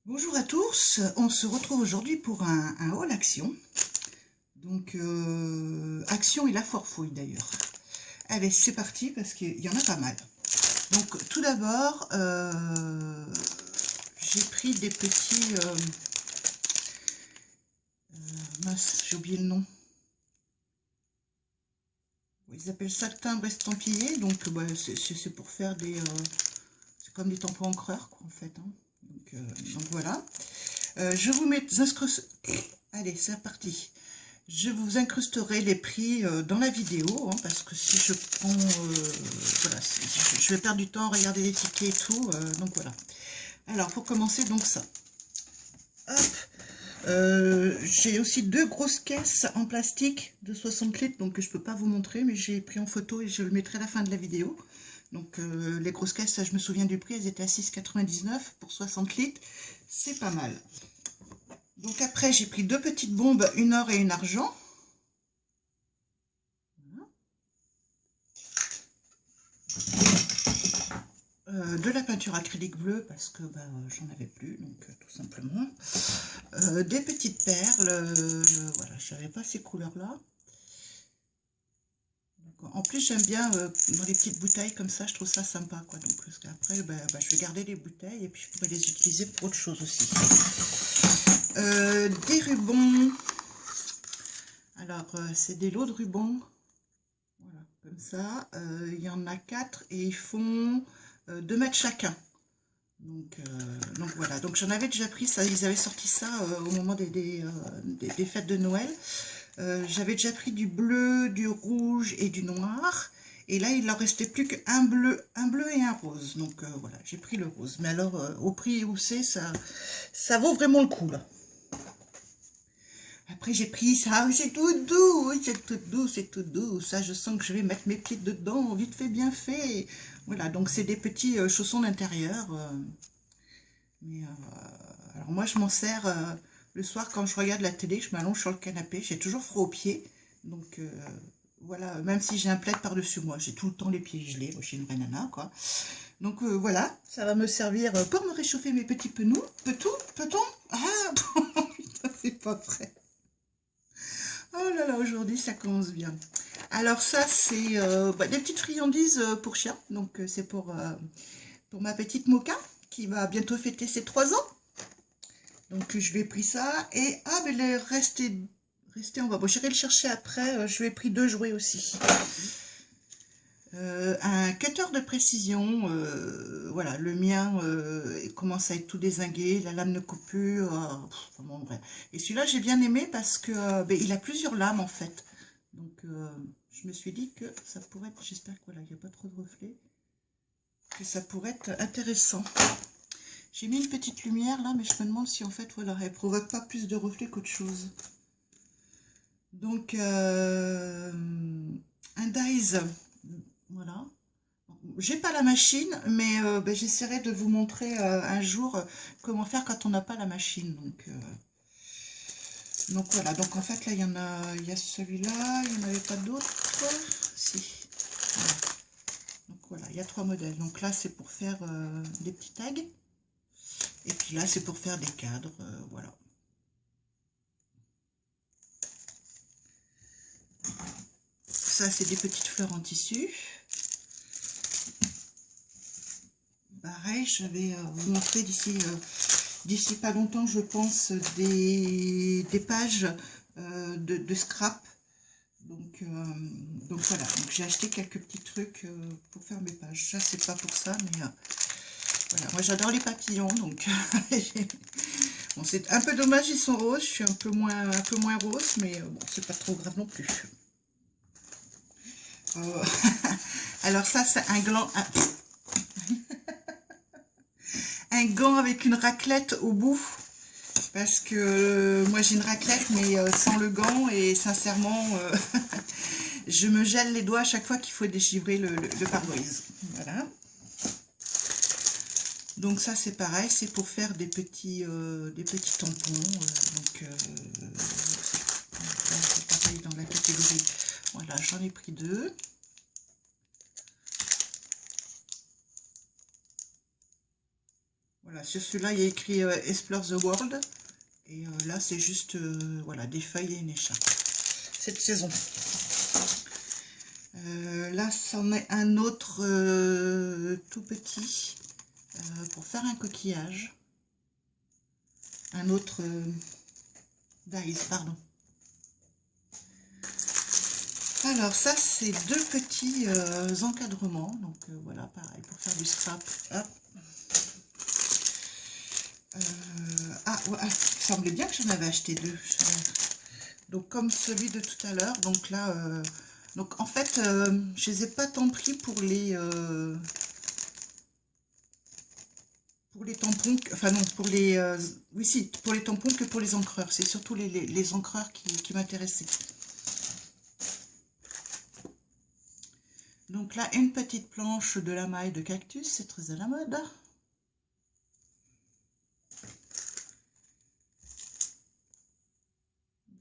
Bonjour à tous, on se retrouve aujourd'hui pour un haul action. Donc, action et la forfouille d'ailleurs. Allez, c'est parti parce qu'il y en a pas mal. Donc, tout d'abord, j'ai pris des petits... mince, j'ai oublié le nom. Ils appellent ça le timbre estampillé. Donc, bah, c'est pour faire des... c'est comme des tampons encreurs, quoi, en fait. Hein. Donc voilà. Je vous mets... Allez, c'est parti. Je vous incrusterai les prix dans la vidéo, hein, parce que si je prends... voilà, je vais perdre du temps à regarder les tickets et tout, donc voilà. Alors, pour commencer, donc ça. Hop, j'ai aussi deux grosses caisses en plastique de 60 litres, donc je ne peux pas vous montrer, mais j'ai pris en photo et je le mettrai à la fin de la vidéo. Donc les grosses caisses, ça, je me souviens du prix, elles étaient à 6,99 pour 60 litres, c'est pas mal. Donc après, j'ai pris deux petites bombes, une or et une argent. De la peinture acrylique bleue parce que bah, j'en avais plus, donc tout simplement. Des petites perles, voilà, je n'avais pas ces couleurs-là. En plus, j'aime bien dans les petites bouteilles comme ça, je trouve ça sympa, quoi. Donc, parce qu'après, bah, je vais garder les bouteilles et puis je pourrais les utiliser pour autre chose aussi. Des rubans. Alors, c'est des lots de rubans. Voilà, comme ça. Il y en a 4 et ils font 2 mètres chacun. Donc voilà, donc j'en avais déjà pris ça, ils avaient sorti ça au moment des fêtes de Noël. J'avais déjà pris du bleu, du rouge et du noir. Et là, il leur restait plus qu'un bleu et un rose. Donc voilà, j'ai pris le rose. Mais alors, au prix où c'est, ça vaut vraiment le coup là. Après, j'ai pris ça, c'est tout doux, c'est tout doux, c'est tout doux. Ça, je sens que je vais mettre mes pieds dedans, vite fait, bien fait. Voilà, donc c'est des petits chaussons d'intérieur. Mais alors moi, je m'en sers le soir quand je regarde la télé, je m'allonge sur le canapé, j'ai toujours froid aux pieds. Donc voilà, même si j'ai un plaid par-dessus moi, j'ai tout le temps les pieds gelés, moi je suis une vraie nana, quoi. Donc voilà, ça va me servir pour me réchauffer mes petits penous. Peut-on? Ah, putain, c'est pas vrai. Oh là là, aujourd'hui ça commence bien. Alors ça, c'est bah, des petites friandises pour chien. Donc c'est pour ma petite Mocha qui va bientôt fêter ses 3 ans. Donc je lui ai pris ça. Et ah, mais il est resté en bas. Bon, j'irai le chercher après. Je lui ai pris deux jouets aussi. Un cutter de précision. Voilà, le mien il commence à être tout dézingué. La lame ne coupe plus. Bon, bref. Et celui-là, j'ai bien aimé parce que ben, il a plusieurs lames en fait. Donc je me suis dit que ça pourrait être. J'espère que voilà, il n'y a pas trop de reflets. Que ça pourrait être intéressant. J'ai mis une petite lumière là, mais je me demande si en fait, voilà, elle provoque pas plus de reflets qu'autre chose. Donc, un dies, voilà. J'ai pas la machine, mais ben, j'essaierai de vous montrer un jour comment faire quand on n'a pas la machine. Donc voilà. Donc en fait là, il y a celui-là, il n'y en avait pas d'autres. Si. Voilà. Donc voilà, il y a 3 modèles. Donc là, c'est pour faire des petits tags. Et puis là, c'est pour faire des cadres. Voilà. Ça, c'est des petites fleurs en tissu. Pareil, je vais vous montrer d'ici pas longtemps, je pense, des pages de scrap. Donc, donc voilà, donc j'ai acheté quelques petits trucs pour faire mes pages. Ça, c'est pas pour ça, mais voilà. Moi, j'adore les papillons, donc bon, c'est un peu dommage, ils sont roses. Je suis un peu moins rose, mais bon, c'est pas trop grave non plus. Alors ça, c'est un gant avec une raclette au bout. Parce que moi j'ai une raclette mais sans le gant et sincèrement je me gèle les doigts à chaque fois qu'il faut déchirer le pare-brise. Voilà. Donc ça c'est pareil, c'est pour faire des petits tampons. Donc c'est pareil dans la catégorie. Voilà, j'en ai pris deux. Voilà, Voilà, sur celui-là, il y a écrit Explore the World. Et là, c'est juste voilà, des feuilles et une écharpe. Cette saison. Là, c'en est un autre tout petit pour faire un coquillage. Un autre dies, pardon. Alors ça, c'est deux petits encadrements. Donc voilà, pareil, pour faire du scrap. Hop. Ah, ouais, il semblait bien que j'en avais acheté deux. Donc comme celui de tout à l'heure. Donc là, donc en fait, je les ai pas tant pris pour les tampons, enfin non, pour les, oui si, pour les tampons que pour les encreurs. C'est surtout les encreurs qui m'intéressaient. Donc là, une petite planche de la maille de cactus, c'est très à la mode.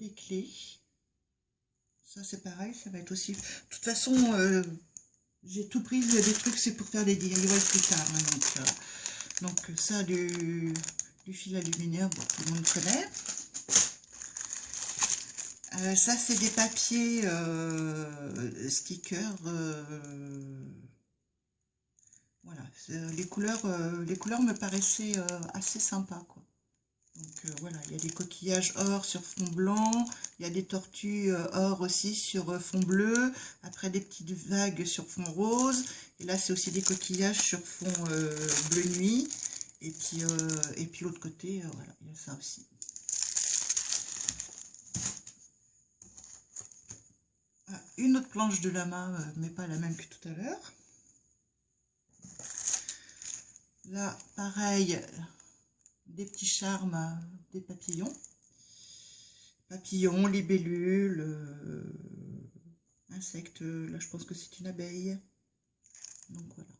Des clés. Ça c'est pareil, ça va être aussi... De toute façon, j'ai tout pris, il y a des trucs, c'est pour faire des DIY plus tard. Hein, donc ça, du fil aluminium, bon, tout le monde connaît. Ça, c'est des papiers stickers. Voilà, les couleurs me paraissaient assez sympas, quoi. Donc voilà, il y a des coquillages or sur fond blanc, il y a des tortues or aussi sur fond bleu, après des petites vagues sur fond rose, et là c'est aussi des coquillages sur fond bleu nuit, et puis l'autre côté, voilà, il y a ça aussi. Ah, une autre planche de lama, mais pas la même que tout à l'heure. Là, pareil, des petits charmes, des papillons. Papillons, libellules, insectes. Là, je pense que c'est une abeille. Donc voilà.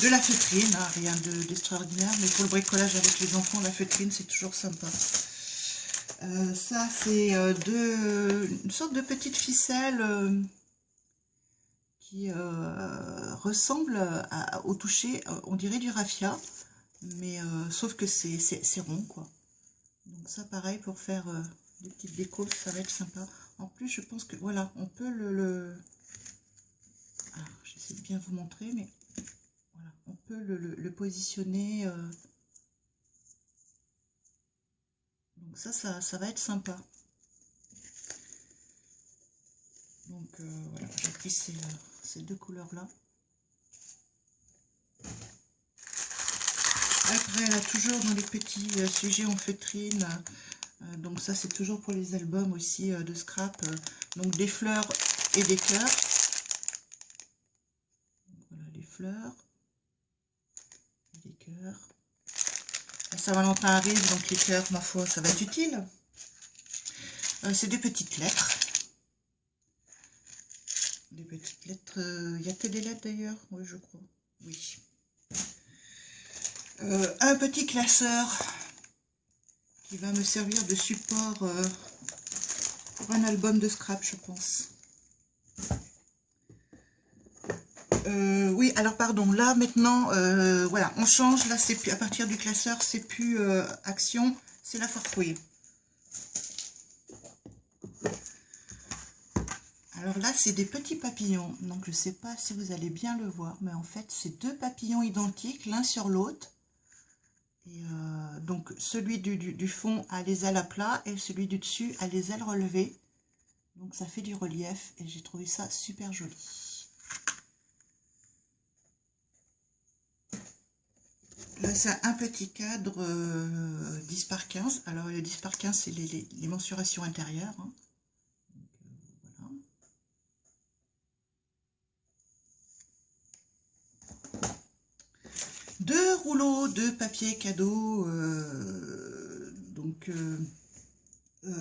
De la feutrine, hein, rien d'extraordinaire, mais pour le bricolage avec les enfants, la feutrine, c'est toujours sympa. Ça, c'est une sorte de petite ficelle qui ressemble au toucher, on dirait du raffia, mais sauf que c'est rond, quoi. Donc ça, pareil, pour faire des petites décos, ça va être sympa. En plus, je pense que, voilà, on peut alors, j'essaie de bien vous montrer, mais voilà, on peut le positionner. Donc ça va être sympa. Donc voilà, j'ai pris ces deux couleurs-là. Après, là, toujours dans les petits sujets en feutrine. Donc ça, c'est toujours pour les albums aussi de scrap. Donc des fleurs et des cœurs. Voilà, les fleurs et les cœurs. La Saint-Valentin arrive, donc les cœurs, ma foi, ça va être utile. C'est des petites lettres. Des petites lettres. Il y a que des lettres d'ailleurs? Oui, je crois. Oui. Un petit classeur qui va me servir de support pour un album de scrap, je pense. Oui, alors pardon, là maintenant, voilà, on change, là c'est plus, à partir du classeur, c'est plus action, c'est la farfouille. Alors là, c'est des petits papillons, donc je ne sais pas si vous allez bien le voir, mais en fait, c'est deux papillons identiques, l'un sur l'autre. Et donc, celui du fond a les ailes à plat et celui du dessus a les ailes relevées. Donc, ça fait du relief et j'ai trouvé ça super joli. Là, c'est un petit cadre 10 par 15. Alors, le 10 par 15, c'est les mensurations intérieures. Hein. Donc, voilà. Deux rouleaux de papier cadeau. Donc,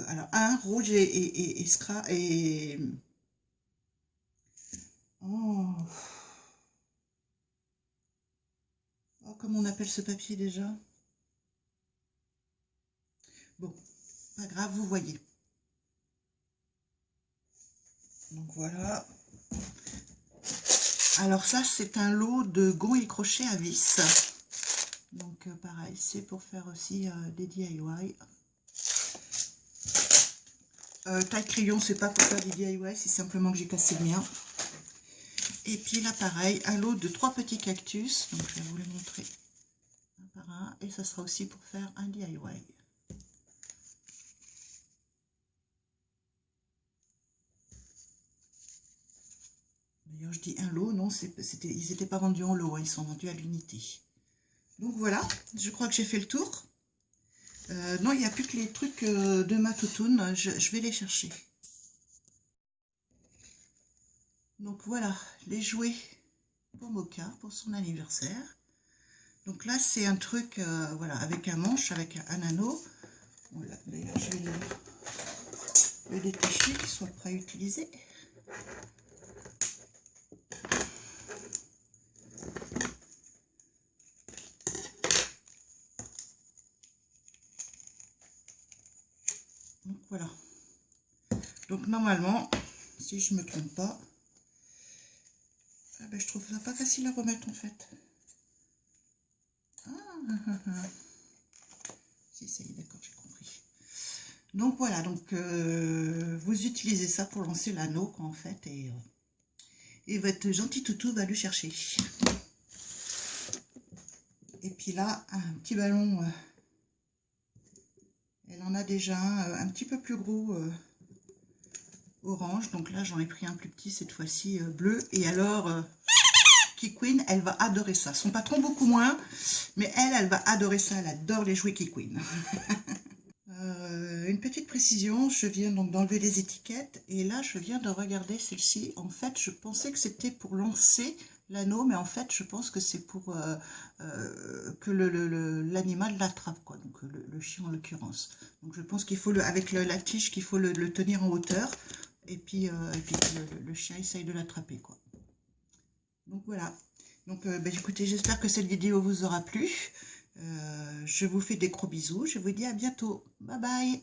alors, un rouge et scrap. Et... Oh. Oh, comment on appelle ce papier déjà? Bon, pas grave, vous voyez. Donc voilà. Alors ça, c'est un lot de gonds et crochets à vis. Donc pareil, c'est pour faire aussi des DIY. Taille crayon, c'est pas pour faire des DIY, c'est simplement que j'ai cassé le mien. Et puis là pareil, un lot de 3 petits cactus, donc je vais vous les montrer un par un, et ça sera aussi pour faire un DIY. D'ailleurs je dis un lot, non, ils n'étaient pas vendus en lot, hein, ils sont vendus à l'unité. Donc voilà, je crois que j'ai fait le tour. Non, il n'y a plus que les trucs de ma toutoune, je vais les chercher. Donc voilà, les jouets pour Mocha, pour son anniversaire. Donc là, c'est un truc, voilà, avec un manche, avec un anneau. Voilà, d'ailleurs, je vais le détacher, qu'il soit prêt à utiliser. Donc voilà. Donc normalement, si je ne me trompe pas, ah ben, je trouve ça pas facile à remettre en fait. Si, ça y est, d'accord, j'ai compris. Donc voilà, donc vous utilisez ça pour lancer l'anneau en fait, et votre gentil toutou va le chercher. Et puis là, un petit ballon, elle en a déjà un petit peu plus gros, orange. Donc là, j'en ai pris un plus petit cette fois-ci, bleu. Et alors, Kikwin, elle va adorer ça. Son patron beaucoup moins, mais elle va adorer ça. Elle adore les jouets Kikwin. Une petite précision, je viens donc d'enlever les étiquettes et là je viens de regarder celle-ci. En fait, je pensais que c'était pour lancer l'anneau, mais en fait je pense que c'est pour que l'animal l'attrape, quoi. Donc le chien en l'occurrence. Donc je pense qu'il faut avec la tige qu'il faut le tenir en hauteur et puis le chien essaye de l'attraper, quoi. Donc voilà. Donc écoutez, j'espère que cette vidéo vous aura plu. Je vous fais des gros bisous. Je vous dis à bientôt. Bye bye.